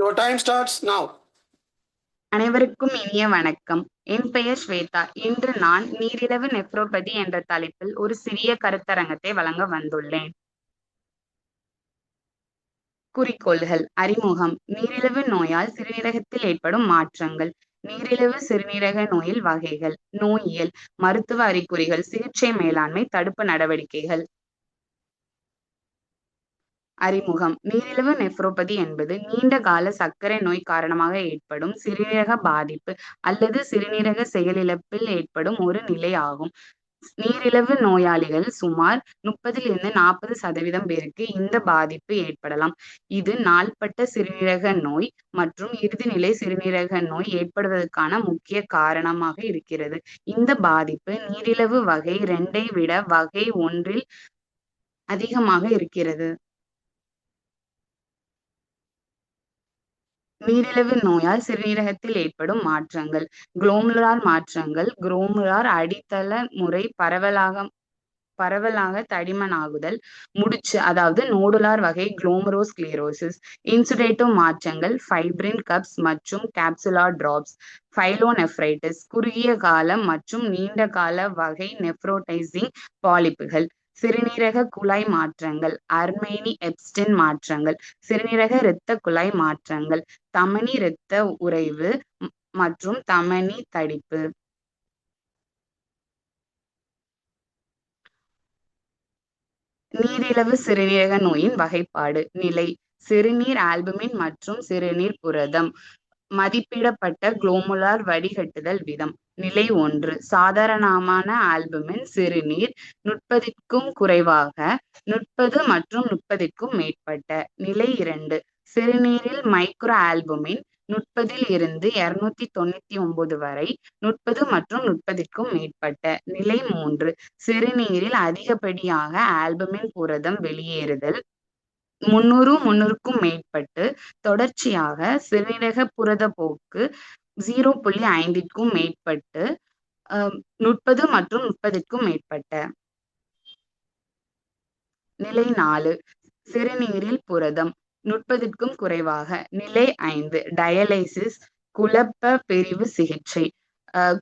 Your time starts now. அனைவருக்கும் இனிய வணக்கம். என் பெயர் ஸ்வேதா. இன்று நான் நீரிழிவு நெஃப்ரோபதி என்ற தலைப்பில் ஒரு சிறிய கருத்தரங்கத்தை வழங்க வந்துள்ளேன். குறிக்கோள்கள். அறிமுகம். நீரிழிவு நோயால் சிறுநீரகத்தில் ஏற்படும் மாற்றங்கள். நீரிழிவு சிறுநீரக நோயில் வகைகள். நோயியல். மருத்துவ அறிகுறிகள். சிகிச்சை மேலாண்மை. தடுப்பு நடவடிக்கைகள். அறிமுகம். நீரிழிவு நெஃப்ரோபதி என்பது நீண்ட கால சர்க்கரை நோய் காரணமாக ஏற்படும் சிறுநீரக பாதிப்பு அல்லது சிறுநீரக செயலிழப்பில் ஏற்படும் ஒரு நிலை ஆகும். நீரிழிவு நோயாளிகள் சுமார் 30-40% பேருக்கு இந்த பாதிப்பு ஏற்படலாம். இது நாள்பட்ட சிறுநீரக நோய் மற்றும் இறுதிநிலை சிறுநீரக நோய் ஏற்படுவதற்கான முக்கிய காரணமாக இருக்கிறது. இந்த பாதிப்பு நீரிழிவு வகை 2 விட வகை 1 அதிகமாக இருக்கிறது. நீரிழிவு நோயால் சிறுநீரகத்தில் ஏற்படும் மாற்றங்கள். குளோமுலார் மாற்றங்கள். குளோமுலார் அடித்தள முறை பரவலாக தடிமனாகுதல். முடிச்சு அதாவது நோடுலார் வகை குளோமரோஸ்கிளீரோசிஸ். இன்சுடேட்டிவ் மாற்றங்கள். ஃபைப்ரின் கப்ஸ் மற்றும் கேப்சுலார் டிராப்ஸ். ஃபைலோநெஃப்ரைட்டிஸ். குறுகிய கால மற்றும் நீண்ட கால வகை நெஃப்ரோடைசிங் பாலிப்புகள். சிறுநீரக குழாய் மாற்றங்கள். அர்மேனி எப்ஸ்டின் மாற்றங்கள். சிறுநீரக இரத்த குழாய் மாற்றங்கள். தமனி இரத்த உறைவு மற்றும் தமனி தடிப்பு. நீரிழிவு சிறுநீரக நோயின் வகைப்பாடு. நிலை. சிறுநீர் ஆல்புமின் மற்றும் சிறுநீர் புரதம். மதிப்பிடப்பட்ட குளோமுலார் வடிகட்டுதல் விதம். நிலை 1. சாதாரணமான ஆல்புமின் சிறுநீர் 30க்கும் குறைவாக 30 மற்றும் 30க்கும் மேற்பட்ட. நிலை 2. சிறுநீரில் மைக்ரோ ஆல்புமின் 30-299 வரை 30 மற்றும் 30க்கும் மேற்பட்ட. நிலை 3. சிறுநீரில் அதிகப்படியாக ஆல்புமின் புரதம் வெளியேறுதல் 300-300க்கும் மேற்பட்டு தொடர்ச்சியாக சிறுநீரக புரத போக்கு 0.5க்கும் மேற்பட்டு 30 மற்றும் 30க்கும் மேற்பட்ட. நிலை 4. சிறுநீரில் புரதம் 30க்கும் குறைவாக. நிலை 5. டயாலிசிஸ் குழப்ப பிரிவு சிகிச்சை.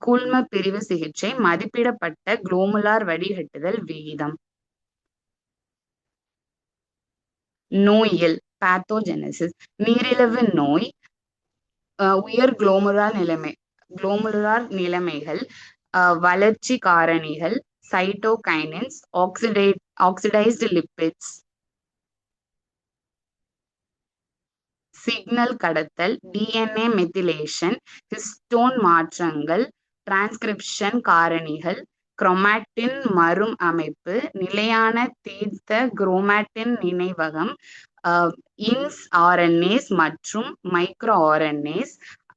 கூழ்ம பிரிவு சிகிச்சை. மதிப்பிடப்பட்ட குளோமுலார் வடிகட்டுதல் விகிதம். நோயியல். பேத்தோஜெனசிஸ். நீரிழிவு நோய் உயர் குளோமுலார் நிலைமைகள், வளர்ச்சி காரணிகள், சைட்டோகைனின்ஸ், ஆக்சிடைஸ்டு லிப்பிட்ஸ், சிக்னல் கடத்தல், டிஎன்ஏ மெத்திலேஷன், ஹிஸ்டோன் மாற்றங்கள், டிரான்ஸ்கிரிப்ஷன் காரணிகள், குரோமாட்டின் மறு அமைப்பு, நிலையான தீர்த்த குரோமாட்டின் நினைவகம், இன்ஸ் ஆர்என்ஏஸ் மற்றும் மைக்ரோ ஆர்என்ஏஸ்,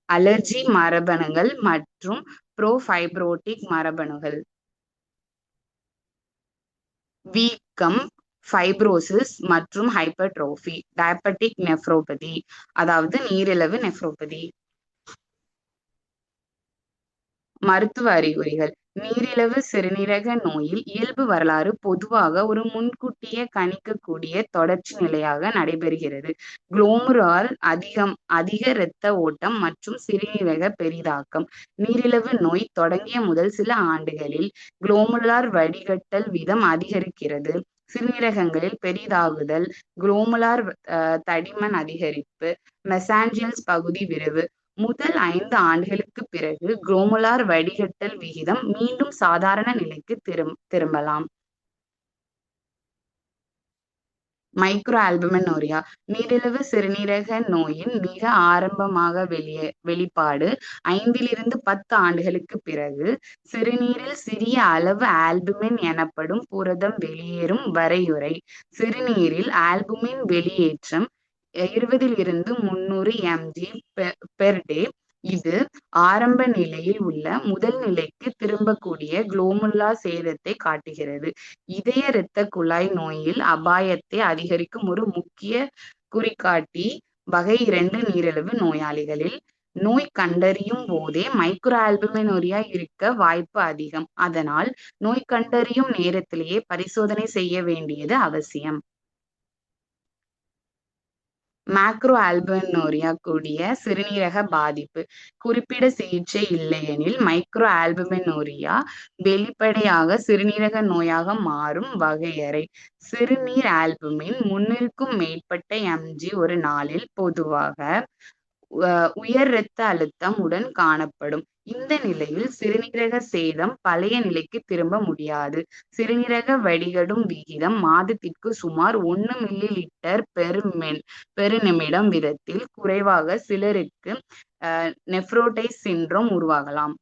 அலர்ஜி மரபணுகள் மற்றும் ப்ரோஃபைப்ரோட்டிக் மரபணுகள். வீக்கம், ஃபைப்ரோசிஸ் மற்றும் ஹைப்பர்ட்ரோஃபி. டயபெட்டிக் நெஃப்ரோபதி அதாவது நீரிழிவு நெஃப்ரோபதி. மருத்துவ அறிகுறிகள். நீரிழிவு சிறுநீரக நோயில் இயல்பு வரலாறு பொதுவாக ஒரு முன்கூட்டியே கணிக்கக்கூடிய தொடர்ச்சி நிலையாக நடைபெறுகிறது. குளோமுலார் அதிக இரத்த ஓட்டம் மற்றும் சிறுநீரக பெரிதாக்கம். நீரிழிவு நோய் தொடங்கிய முதல் சில ஆண்டுகளில் குளோமுலார் வடிகட்டல் வீதம் அதிகரிக்கிறது. சிறுநீரகங்களில் பெரிதாகுதல், குளோமுலார் தடிமன் அதிகரிப்பு, மெசாஞ்சியல்ஸ் பகுதி விரிவு. முதல் 5 ஆண்டுகளுக்கு பிறகு குளோமுலார் வடிகட்டல் விகிதம் மீண்டும் சாதாரண நிலைக்கு திரும்பலாம். மைக்ரோ ஆல்புமினூரியா. நீரிழிவு சிறுநீரக நோயின் மிக ஆரம்பமாக வெளிப்பாடு 5-10 ஆண்டுகளுக்கு பிறகு சிறுநீரில் சிறிய அளவு ஆல்புமின் எனப்படும் புரதம் வெளியேறும் வரையுறை. சிறுநீரில் ஆல்புமின் வெளியேற்றம் 20-300 mg/day. இது ஆரம்ப நிலையில் உள்ள முதல் நிலைக்கு திரும்பக்கூடிய குளோமுலார் சேதத்தை காட்டுகிறது. இதய இரத்த குழாய் நோயில் அபாயத்தை அதிகரிக்கும் ஒரு முக்கிய குறிகாட்டி வகை 2 நீரிழிவு நோயாளிகளில் நோய் கண்டறியும் போதே மைக்ரோ ஆல்புமினூரியா இருக்க வாய்ப்பு அதிகம். அதனால் நோய் கண்டறியும் நேரத்திலேயே பரிசோதனை செய்ய வேண்டியது அவசியம். மேக்ரோ ஆல்புமினூரியா கூடிய சிறுநீரக பாதிப்பு. குறிப்பிட சிகிச்சை இல்லையெனில் மைக்ரோ ஆல்புமினூரியா வெளிப்படையாக சிறுநீரக நோயாக மாறும். வகையறை: சிறுநீர் ஆல்புமின் 300க்கும் மேற்பட்ட mg ஒரு நாளில் பொதுவாக உயர் இரத்த அழுத்தம் உடன் காணப்படும். இந்த நிலையில் சிறுநீரக சேதம் பழைய நிலைக்கு திரும்ப முடியாது. சிறுநீரக வடிகடும் விகிதம் மாதத்திற்கு சுமார் 1 மில்லி பெரு நிமிடம் வீதத்தில் குறைவாக சிலருக்கு நெஃப்ரோடைட்டிஸ் சிண்ட்ரோம் உருவாகலாம்.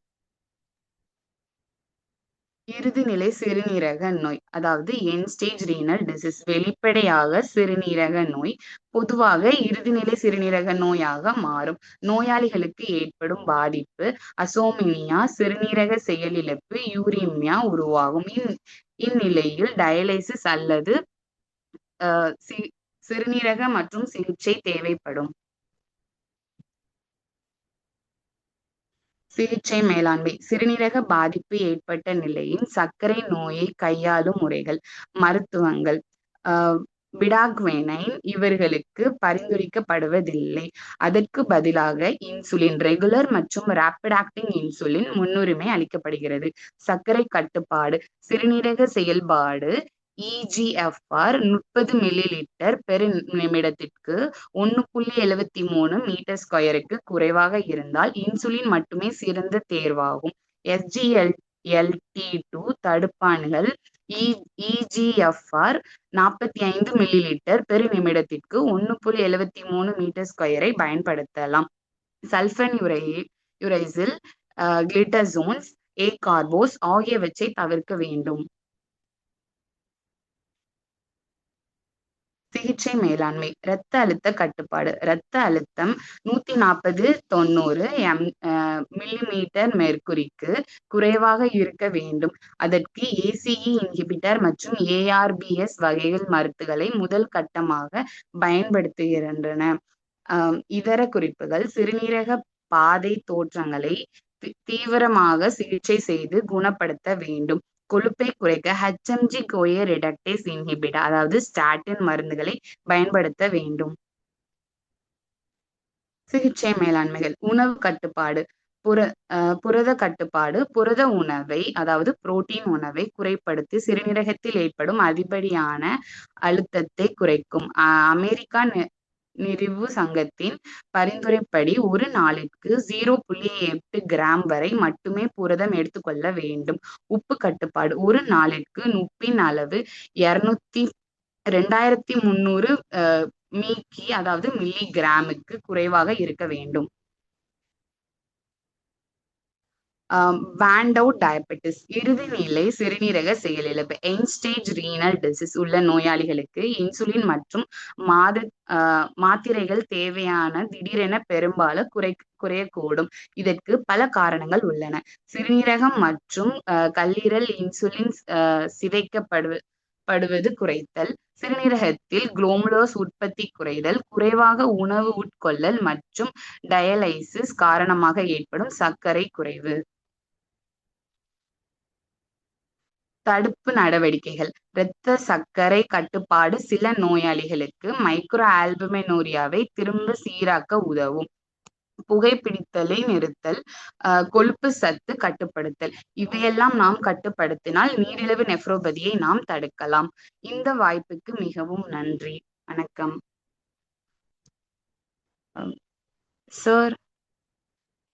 இறுதிநிலை சிறுநீரக நோய், அதாவது எண்ட் ஸ்டேஜ் ரீனல் டிசீஸ். வெளிப்படையாக சிறுநீரக நோய் பொதுவாக இறுதிநிலை சிறுநீரக நோயாக மாறும். நோயாளிகளுக்கு ஏற்படும் பாதிப்பு: அசோமினியா, சிறுநீரக செயலிழப்பு, யூரீமியா உருவாகும். இந்நிலையில் டயாலிசிஸ் அல்லது சிறுநீரக மற்றும் சிகிச்சை தேவைப்படும். சிகிச்சை மேலாண்மை: சிறுநீரக பாதிப்பு ஏற்பட்ட நிலையில் சர்க்கரை நோயை கையாளும் முறைகள். மருத்துவங்கள்: விடாக்வைனைன் இவர்களுக்கு பரிந்துரைக்கப்படுவதில்லை. அதற்கு பதிலாக இன்சுலின், ரெகுலர் மற்றும் ரேபிட் ஆக்டிங் இன்சுலின் முன்னுரிமை அளிக்கப்படுகிறது. சர்க்கரை கட்டுப்பாடு: சிறுநீரக செயல்பாடு EGFR 30 மில்லி பெர் நிமிடத்திற்கு 1.73 மீட்டர் ஸ்கொயருக்கு குறைவாக இருந்தால் இன்சுலின் மட்டுமே சிறந்த தேர்வாகும். SGLT2 தடுப்பான்கள் EGFR 45 மில்லி பெர் நிமிடத்திற்கு 1.73 மீட்டர் ஸ்கொயரை பயன்படுத்தலாம். சல்பன்யூரைசில், கிளிட்டசோன்ஸ், கார்போஸ் ஆகியவற்றை தவிர்க்க வேண்டும். சிகிச்சை மேலாண்மை: இரத்த அழுத்த கட்டுப்பாடு. இரத்த அழுத்தம் 140/90 மில்லிமீட்டர் மெர்க்குரிக்கு குறைவாக இருக்க வேண்டும். அதற்கு ACE இன்ஹிபிட்டர் மற்றும் ARBs வகைகள் மருந்துகளை முதல் கட்டமாக பயன்படுத்துகின்றன. இதர குறிப்புகள்: சிறுநீரக பாதை தோற்றங்களை தீவிரமாக சிகிச்சை செய்து குணப்படுத்த வேண்டும். கொழுப்பை குறைக்க HMG-CoA ரிடக்டேஸ் இன்ஹிபிட்டர், அதாவது ஸ்டாட்டின் மருந்துகளை பயன்படுத்த வேண்டும். சிகிச்சை மேலாண்மைகள்: உணவு கட்டுப்பாடு, புரத கட்டுப்பாடு. புரத உணவை, அதாவது புரோட்டீன் உணவை குறைப்படுத்தி சிறுநீரகத்தில் ஏற்படும் அதிகப்படியான அழுத்தத்தை குறைக்கும். அமெரிக்கா நிறுவு சங்கத்தின் பரிந்துரைப்படி ஒரு நாளிற்கு 0.8 கிராம் வரை மட்டுமே புரதம் எடுத்துக்கொள்ள வேண்டும். உப்பு கட்டுப்பாடு: ஒரு நாளிற்கு உப்பின் அளவு 2300 மீக்கி, அதாவது மில்லிகிராமுக்கு குறைவாக இருக்க வேண்டும். பேண்ட் அவுட் டயபெட்டிஸ், இறுதிநிலை சிறுநீரக செயலிழப்பு, எண்ட் ஸ்டேஜ் ரீனல் டிசீஸ் உள்ள நோயாளிகளுக்கு இன்சுலின் மற்றும் மாத்திரைகள் தேவையான திடீரென பெரும்பாலும் குறையக்கூடும். இதற்கு பல காரணங்கள் உள்ளன. சிறுநீரகம் மற்றும் கல்லீரல் இன்சுலின் சிதைக்கப்படுவது குறைத்தல், சிறுநீரகத்தில் குளோமுலோஸ் உற்பத்தி குறைதல், குறைவாக உணவு உட்கொள்ளல் மற்றும் டயாலிசிஸ் காரணமாக ஏற்படும் சர்க்கரை குறைவு. தடுப்பு நடவடிக்கைகள்: இரத்த சர்க்கரை கட்டுப்பாடு சில நோயாளிகளுக்கு மைக்ரோ ஆல்புமினூரியாவை திரும்ப சீராக்க உதவும். புகைப்பிடித்தலை நிறுத்தல், கொழுப்பு சத்து கட்டுப்படுத்தல், இவையெல்லாம் நாம் கட்டுப்படுத்தினால் நீரிழிவு நெஃப்ரோபதியை நாம் தடுக்கலாம். இந்த வாய்ப்புக்கு மிகவும் நன்றி. வணக்கம். சார்